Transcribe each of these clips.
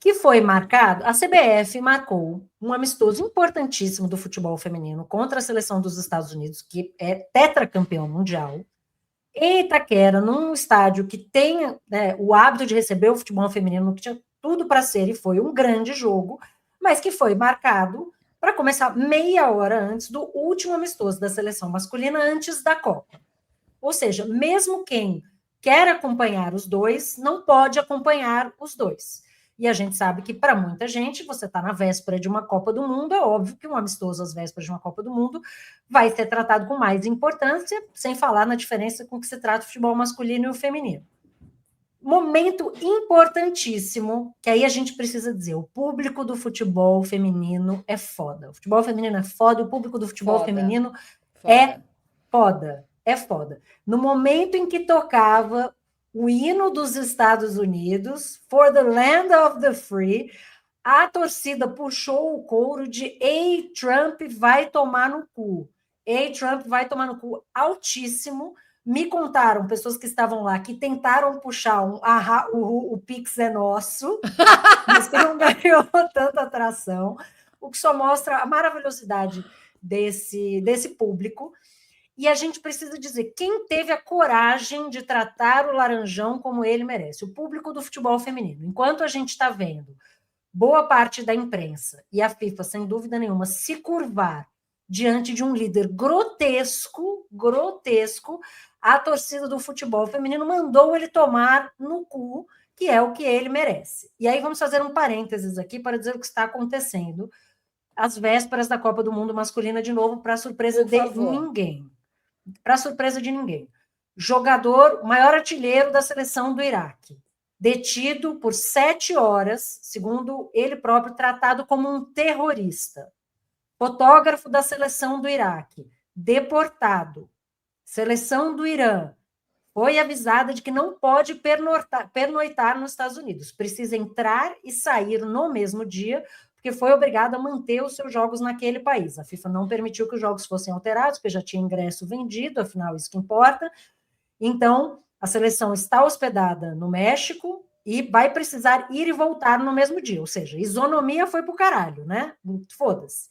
que foi marcado, a CBF marcou um amistoso importantíssimo do futebol feminino contra a seleção dos Estados Unidos, que é tetracampeão mundial, em Itaquera, num estádio que tem, né, o hábito de receber o futebol feminino, que tinha tudo para ser, e foi um grande jogo, mas que foi marcado para começar meia hora antes do último amistoso da seleção masculina, antes da Copa. Ou seja, mesmo quem quer acompanhar os dois, não pode acompanhar os dois. E a gente sabe que, para muita gente, você está na véspera de uma Copa do Mundo, é óbvio que um amistoso às vésperas de uma Copa do Mundo vai ser tratado com mais importância, sem falar na diferença com que se trata o futebol masculino e o feminino. Momento importantíssimo, que aí a gente precisa dizer, o público do futebol feminino é foda. O futebol feminino é foda, o público do futebol Foda, feminino é foda. foda, é foda. No momento em que tocava o hino dos Estados Unidos, For the Land of the Free, a torcida puxou o couro de Ei, Trump vai tomar no cu. Ei, Trump vai tomar no cu altíssimo. Me contaram, pessoas que estavam lá, que tentaram puxar o Pix é nosso, mas que não ganhou tanta atração, o que só mostra a maravilhosidade desse público. E a gente precisa dizer, quem teve a coragem de tratar o Laranjão como ele merece? O público do futebol feminino. Enquanto a gente está vendo boa parte da imprensa e a FIFA, sem dúvida nenhuma, se curvar diante de um líder grotesco, a torcida do futebol feminino mandou ele tomar no cu, que é o que ele merece. E aí vamos fazer um parênteses aqui para dizer o que está acontecendo às vésperas da Copa do Mundo masculina, de novo, para surpresa de ninguém. Para surpresa de ninguém. Jogador, maior artilheiro da seleção do Iraque, detido por 7 horas, segundo ele próprio, tratado como um terrorista. Fotógrafo da seleção do Iraque, deportado. Seleção do Irã foi avisada de que não pode pernoitar nos Estados Unidos. Precisa entrar e sair no mesmo dia, porque foi obrigado a manter os seus jogos naquele país. A FIFA não permitiu que os jogos fossem alterados, porque já tinha ingresso vendido, afinal, isso que importa. Então, a seleção está hospedada no México e vai precisar ir e voltar no mesmo dia. Ou seja, isonomia foi pro caralho, né? Foda-se.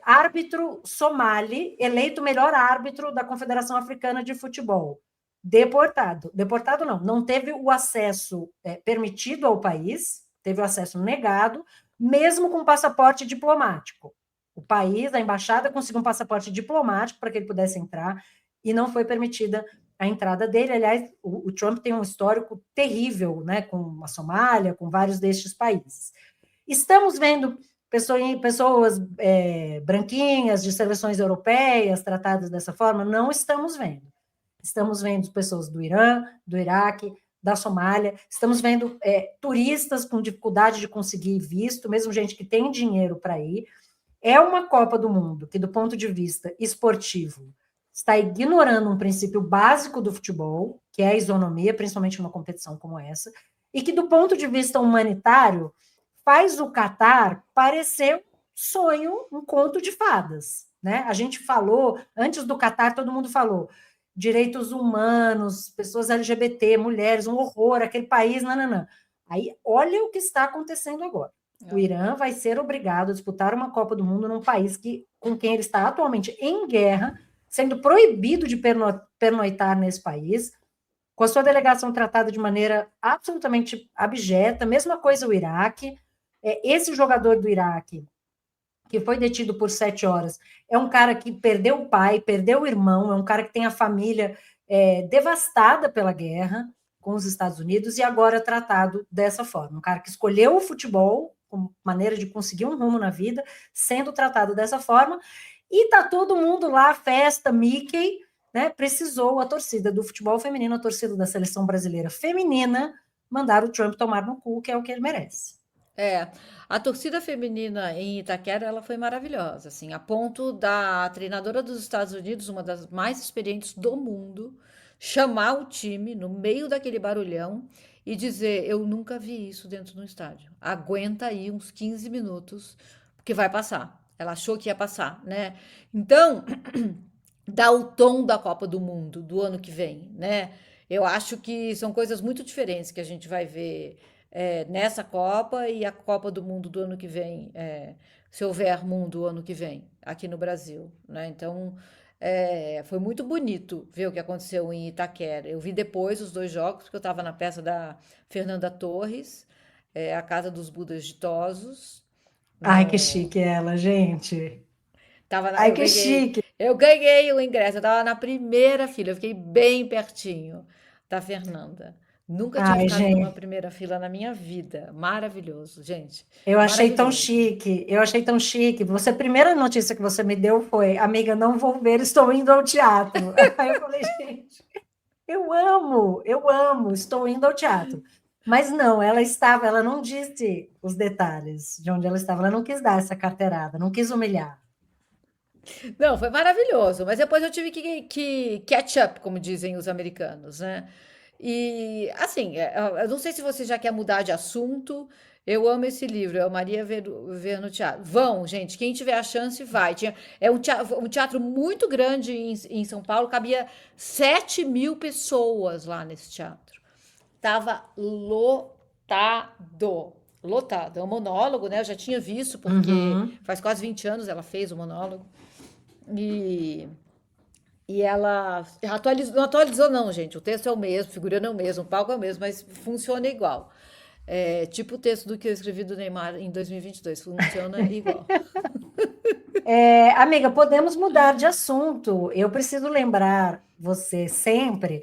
Árbitro somali, eleito melhor árbitro da Confederação Africana de Futebol. Deportado. Deportado não teve o acesso permitido ao país, teve o acesso negado, mesmo com passaporte diplomático. O país, a embaixada, conseguiu um passaporte diplomático para que ele pudesse entrar e não foi permitida a entrada dele. Aliás, o Trump tem um histórico terrível, né, com a Somália, com vários destes países. Estamos vendo pessoas branquinhas de seleções europeias tratadas dessa forma? Não estamos vendo. Estamos vendo pessoas do Irã, do Iraque, da Somália, estamos vendo turistas com dificuldade de conseguir visto, mesmo gente que tem dinheiro para ir. É uma Copa do Mundo que, do ponto de vista esportivo, está ignorando um princípio básico do futebol, que é a isonomia, principalmente numa competição como essa, e que, do ponto de vista humanitário, faz o Catar parecer um sonho, um conto de fadas. Né? A gente falou, antes do Catar, todo mundo falou direitos humanos, pessoas LGBT, mulheres, um horror, aquele país, nananã. Aí, olha o que está acontecendo agora. O Irã vai ser obrigado a disputar uma Copa do Mundo num país com quem ele está atualmente em guerra, sendo proibido de pernoitar nesse país, com a sua delegação tratada de maneira absolutamente abjeta. Mesma coisa o Iraque. Esse jogador do Iraque, que foi detido por 7 horas, é um cara que perdeu o pai, perdeu o irmão, é um cara que tem a família devastada pela guerra com os Estados Unidos e agora tratado dessa forma. Um cara que escolheu o futebol como maneira de conseguir um rumo na vida, sendo tratado dessa forma, e tá todo mundo lá, festa, Mickey, né? Precisou a torcida do futebol feminino, a torcida da seleção brasileira feminina, mandar o Trump tomar no cu, que é o que ele merece. A torcida feminina em Itaquera, ela foi maravilhosa, assim, a ponto da treinadora dos Estados Unidos, uma das mais experientes do mundo, chamar o time no meio daquele barulhão e dizer: eu nunca vi isso dentro do estádio. Aguenta aí uns 15 minutos, porque vai passar. Ela achou que ia passar, né? Então, dá o tom da Copa do Mundo do ano que vem, né? Eu acho que são coisas muito diferentes que a gente vai ver nessa Copa e a Copa do Mundo do ano que vem, se houver mundo o ano que vem, aqui no Brasil, né? Então, foi muito bonito ver o que aconteceu em Itaquera. Eu vi depois os dois jogos, porque eu estava na peça da Fernanda Torres, A Casa dos Budas Ditosos, Ai, que no, chique ela, gente. Ai, eu que ganhei, chique. eu ganhei o ingresso, eu estava na primeira fila, eu fiquei bem pertinho da Fernanda. Nunca tinha Ai, ficado numa gente. primeira fila na minha vida. Maravilhoso, gente. Eu achei tão Maravilhoso. chique, eu achei tão chique. Você, a primeira notícia que você me deu foi: amiga, não vou ver, estou indo ao teatro. Aí eu falei, gente, eu amo, estou indo ao teatro. Mas não, ela não disse os detalhes de onde ela estava, ela não quis dar essa carteirada, não quis humilhar. Não, foi maravilhoso, mas depois eu tive que catch up, como dizem os americanos, né? E, assim, eu não sei se você já quer mudar de assunto. Eu amo esse livro, é o Maria ver no Teatro. Vão, gente, quem tiver a chance, vai. É um teatro muito grande em São Paulo, cabia 7.000 pessoas lá nesse teatro. Tava lotado. Lotado. É um monólogo, né? Eu já tinha visto, porque Uhum. faz quase 20 anos ela fez o monólogo. E, e ela atualizou, não atualizou, não, gente. O texto é o mesmo, o figurino é o mesmo, o palco é o mesmo, mas funciona igual. É, tipo o texto do que eu escrevi do Neymar em 2022, funciona igual. Amiga, podemos mudar de assunto. Eu preciso lembrar você sempre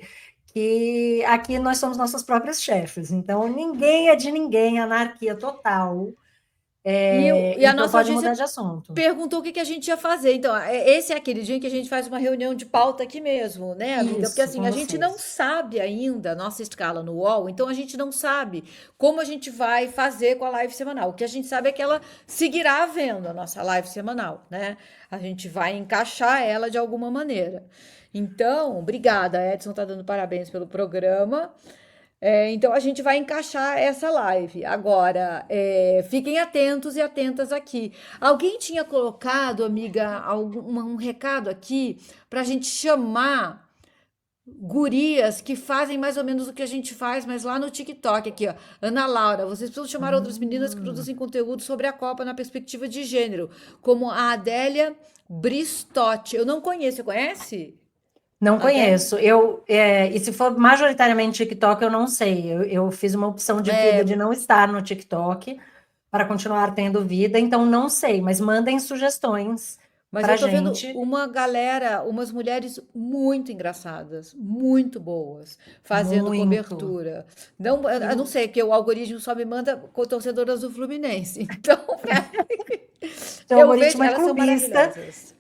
que aqui nós somos nossas próprias chefes, então ninguém é de ninguém, anarquia total. E a Então nossa pode mudar audiência de assunto. perguntou o que que a gente ia fazer. Então, esse é aquele dia em que a gente faz uma reunião de pauta aqui mesmo, né, amiga? Porque Isso, assim, com a gente não vocês. sabe ainda a nossa escala no UOL, então a gente não sabe como a gente vai fazer com a live semanal. O que a gente sabe é que ela seguirá havendo a nossa live semanal, né? A gente vai encaixar ela de alguma maneira. Então, obrigada, Edson tá dando parabéns pelo programa. Então a gente vai encaixar essa live. Agora, fiquem atentos e atentas aqui. Alguém tinha colocado, amiga, um recado aqui para a gente chamar gurias que fazem mais ou menos o que a gente faz, mas lá no TikTok, aqui, ó. Ana Laura, vocês precisam chamar outras meninas que Hum, produzem conteúdo sobre a Copa na perspectiva de gênero, como a Adélia Bristotti. Eu não conheço, você conhece? não Adélia? conheço. E se for majoritariamente TikTok, eu não sei. Eu fiz uma opção de vida de não estar no TikTok para continuar tendo vida, então não sei, mas mandem sugestões Mas para a eu tô vendo gente. uma galera, umas mulheres muito engraçadas, muito boas, fazendo Muito. cobertura. Não, E eu não sei, que o algoritmo só me manda com torcedoras do Fluminense. Então, seu eu vejo, algoritmo é elas são clubista, maravilhosas.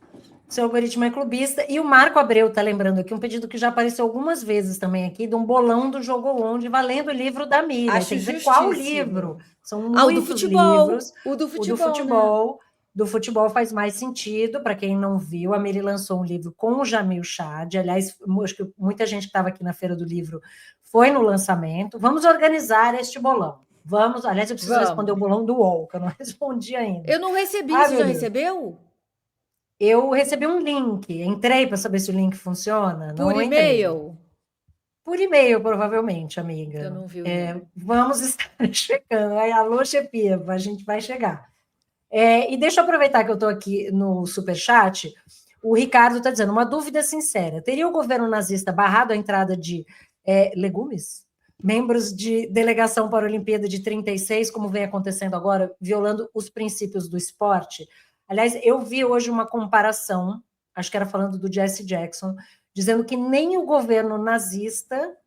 seu algoritmo é clubista. E o Marco Abreu está lembrando aqui um pedido que já apareceu algumas vezes também aqui, de um bolão do Jogo Onde, valendo o livro da Miriam. Tem Acho que dizer qual livro. justíssimo. São Ah, muitos livros. o do O do futebol, né? futebol. Do futebol faz mais sentido, para quem não viu, a Miri lançou um livro com o Jamil Chad. Aliás, acho que muita gente que estava aqui na Feira do Livro foi no lançamento. Vamos organizar este bolão. Vamos, aliás, eu preciso responder o Vamos. bolão do UOL, que eu não respondi ainda. Eu não recebi, Ai, você meu já Deus. recebeu? Eu recebi um link, entrei para saber se o link funciona, Por não entrei. e-mail? Por e-mail, provavelmente, Eu amiga. não vi o e-mail. Vamos estar chegando. Aí, alô, chefia, a gente vai chegar. E deixa eu aproveitar que eu estou aqui no Superchat. O Ricardo está dizendo: uma dúvida sincera: teria o governo nazista barrado a entrada de legumes? Membros de delegação para a Olimpíada de 36, como vem acontecendo agora, violando os princípios do esporte? Aliás, eu vi hoje uma comparação, acho que era falando do Jesse Jackson, dizendo que nem o governo nazista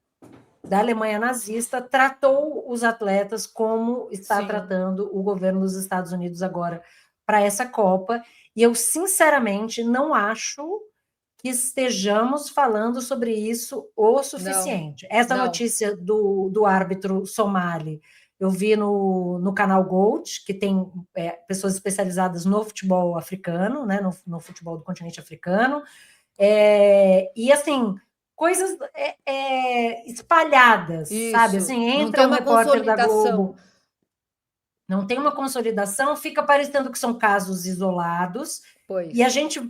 da Alemanha nazista tratou os atletas como está Sim. tratando o governo dos Estados Unidos agora para essa Copa. E eu, sinceramente, não acho que estejamos falando sobre isso o Não, suficiente. Essa não. notícia do árbitro somali eu vi no canal Gold, que tem pessoas especializadas no futebol africano, né, no futebol do continente africano, e assim, coisas espalhadas, sabe? Isso. Assim, Não tem entra um uma repórter da consolidação. Globo, não tem uma consolidação, fica parecendo que são casos isolados, e a Pois. gente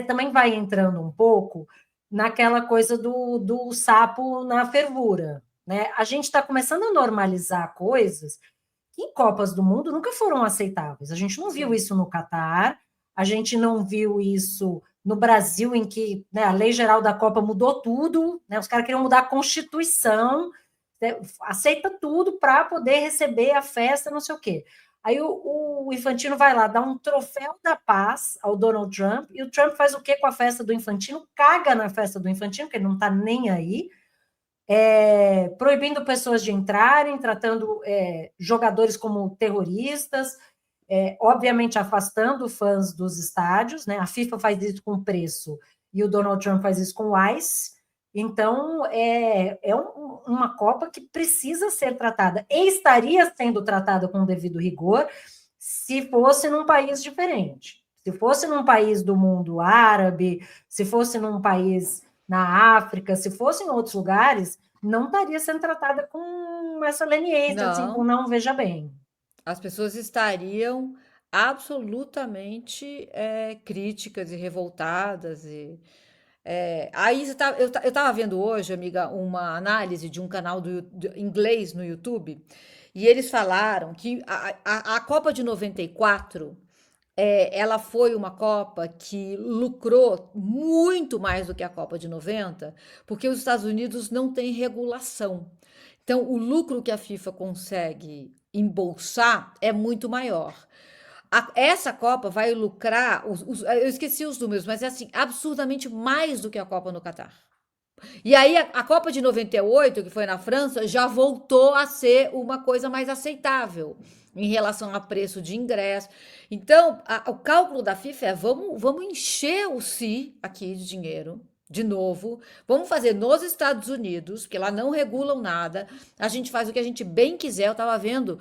também vai entrando um pouco naquela coisa do sapo na fervura. Né? A gente está começando a normalizar coisas em Copas do Mundo nunca foram aceitáveis. A gente não viu isso no Catar, a gente não viu isso no Brasil, em que, né, a lei geral da Copa mudou tudo, né, os caras queriam mudar a Constituição, né, aceita tudo para poder receber a festa, não sei o quê. Aí o Infantino vai lá, dá um troféu da paz ao Donald Trump, e o Trump faz o quê com a festa do Infantino? Caga na festa do Infantino, porque ele não está nem aí, proibindo pessoas de entrarem, tratando jogadores como terroristas, obviamente afastando fãs dos estádios, né? A FIFA faz isso com preço e o Donald Trump faz isso com o ICE. Então, uma Copa que precisa ser tratada, e estaria sendo tratada com o devido rigor se fosse num país diferente. Se fosse num país do mundo árabe, se fosse num país na África, se fosse em outros lugares, não estaria sendo tratada com essa leniência, assim, com Não, não veja bem. as pessoas estariam absolutamente críticas e revoltadas. Aí eu estava vendo hoje, amiga, uma análise de um canal de inglês no YouTube, e eles falaram que a Copa de 94 ela foi uma Copa que lucrou muito mais do que a Copa de 90, porque os Estados Unidos não têm regulação. Então, o lucro que a FIFA consegue embolsar é muito maior. Essa Copa vai lucrar, eu esqueci os números, mas é assim, absurdamente mais do que a Copa no Catar. E aí a Copa de 98, que foi na França, já voltou a ser uma coisa mais aceitável em relação a preço de ingresso. Então, o cálculo da FIFA é vamos encher o si aqui de dinheiro, de novo. Vamos fazer nos Estados Unidos, porque lá não regulam nada. A gente faz o que a gente bem quiser. Eu estava vendo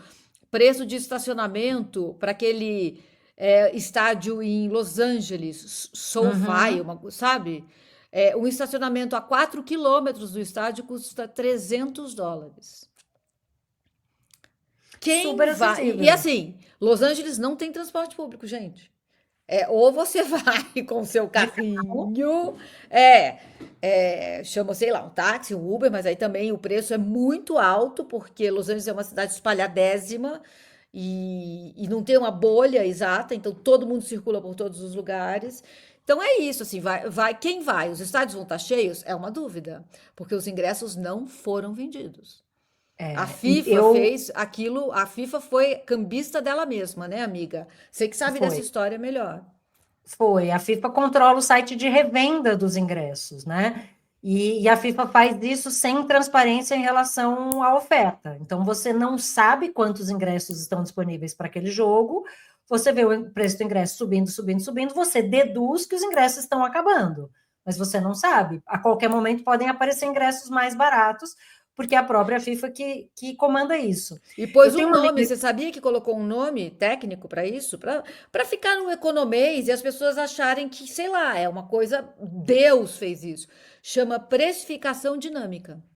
preço de estacionamento para aquele estádio em Los Angeles, SoFi, Uhum. sabe? Um estacionamento a 4 quilômetros do estádio custa US$ 300. Quem Super vai? E acessível. assim, Los Angeles não tem transporte público, gente. Ou você vai com seu De carro. carrinho, chama, sei lá, um táxi, um Uber, mas aí também o preço é muito alto, porque Los Angeles é uma cidade espalhadésima e não tem uma bolha exata, então todo mundo circula por todos os lugares. Então é isso, assim, quem vai? Os estádios vão estar cheios? É uma dúvida, porque os ingressos não foram vendidos. A E FIFA eu fez aquilo, a FIFA foi cambista dela mesma, né, amiga? Você que sabe dessa foi, história melhor. foi. A FIFA controla o site de revenda dos ingressos, né? E a FIFA faz isso sem transparência em relação à oferta. Então você não sabe quantos ingressos estão disponíveis para aquele jogo. Você vê o preço do ingresso subindo, subindo, subindo, você deduz que os ingressos estão acabando, mas você não sabe. A qualquer momento podem aparecer ingressos mais baratos, porque é a própria FIFA que comanda isso. E Eu pôs tenho um uma nome, amiga. você sabia que colocou um nome técnico para isso? Para ficar no economês e as pessoas acharem que, sei lá, é uma coisa, Deus fez isso. Chama precificação dinâmica.